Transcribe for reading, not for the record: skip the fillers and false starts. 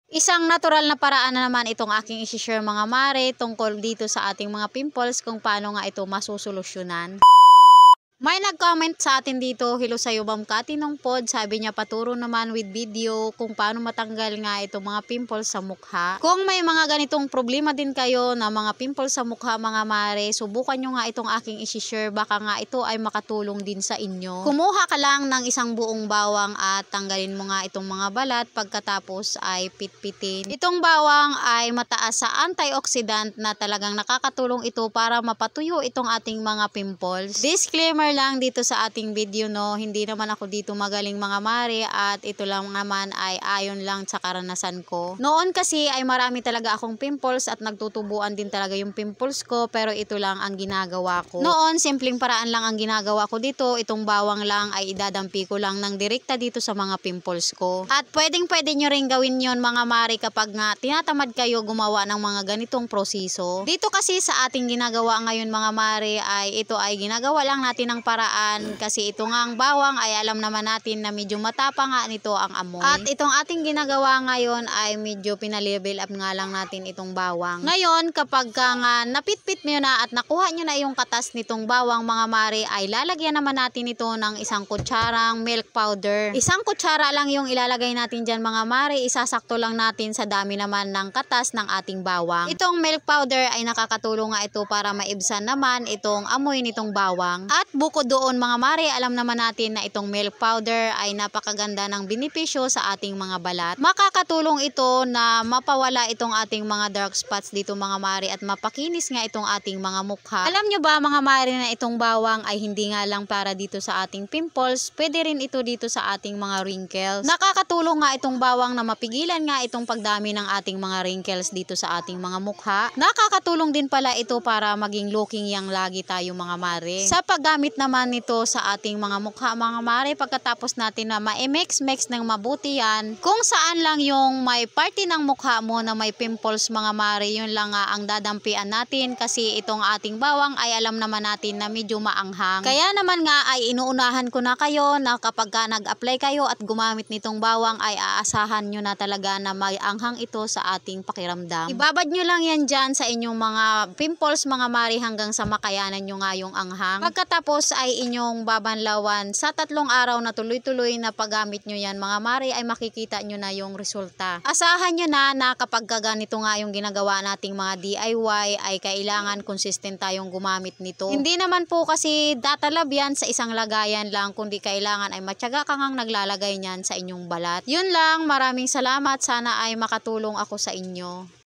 Isang natural na paraan na naman itong aking isi-share mga mare tungkol dito sa ating mga pimples kung paano nga ito masusolusyonan. May nag-comment sa atin dito, hello sa'yo Ma'am Cathy ng pod, sabi niya paturo naman with video kung paano matanggal nga itong mga pimples sa mukha. Kung may mga ganitong problema din kayo na mga pimples sa mukha mga mare, subukan nyo nga itong aking isi-share, baka nga ito ay makatulong din sa inyo. Kumuha ka lang ng isang buong bawang at tanggalin mo nga itong mga balat, pagkatapos ay pitpitin. Itong bawang ay mataas sa antioxidant na talagang nakakatulong ito para mapatuyo itong ating mga pimples. Disclaimer lang dito sa ating video, no, hindi naman ako dito magaling mga mare at ito lang naman ay ayon lang sa karanasan ko. Noon kasi ay marami talaga akong pimples at nagtutubuan din talaga yung pimples ko, pero ito lang ang ginagawa ko. Noon simpleng paraan lang ang ginagawa ko dito, itong bawang lang ay idadampi ko lang ng direkta dito sa mga pimples ko. At pwede nyo rin gawin yon mga mare kapag nga tinatamad kayo gumawa ng mga ganitong proseso. Dito kasi sa ating ginagawa ngayon mga mare ay ito ay ginagawa lang natin ng paraan kasi ito nga ang bawang ay alam naman natin na medyo matapang nga nito ang amoy. At itong ating ginagawa ngayon ay medyo pinalevel up nga lang natin itong bawang. Ngayon kapag nga napitpit nyo na at nakuha nyo na yung katas nitong bawang mga mare, ay lalagyan naman natin ito ng isang kutsarang milk powder. Isang kutsara lang yung ilalagay natin dyan mga mare, isasakto lang natin sa dami naman ng katas ng ating bawang. Itong milk powder ay nakakatulong nga ito para maibsan naman itong amoy nitong bawang. At bukod doon mga mare, alam naman natin na itong milk powder ay napakaganda ng benepisyo sa ating mga balat. Makakatulong ito na mapawala itong ating mga dark spots dito mga mare at mapakinis nga itong ating mga mukha. Alam nyo ba mga mare na itong bawang ay hindi nga lang para dito sa ating pimples, pwede rin ito dito sa ating mga wrinkles. Nakakatulong nga itong bawang na mapigilan nga itong pagdami ng ating mga wrinkles dito sa ating mga mukha. Nakakatulong din pala ito para maging looking young lagi tayo mga mare. Sa paggamit naman nito sa ating mga mukha mga mare, pagkatapos natin na ma-mix ng mabuti yan, kung saan lang yung may party ng mukha mo na may pimples mga mare, yun lang nga ang dadampian natin kasi itong ating bawang ay alam naman natin na medyo maanghang. Kaya naman nga ay inuunahan ko na kayo na kapag ka nag-apply kayo at gumamit nitong bawang ay aasahan nyo na talaga na may anghang ito sa ating pakiramdam. Ibabad nyo lang yan dyan sa inyong mga pimples mga mare hanggang sa makayanan nyo nga yung anghang. Pagkatapos ay inyong babanlawan sa 3 araw na tuloy-tuloy na paggamit nyo yan mga mare, ay makikita nyo na yung resulta. Asahan nyo na kapag ganito nga yung ginagawa nating mga DIY ay kailangan consistent tayong gumamit nito. Hindi naman po kasi datalab yan sa isang lagayan lang, kundi kailangan ay matyaga kang naglalagay niyan sa inyong balat. Yun lang, maraming salamat, sana ay makatulong ako sa inyo.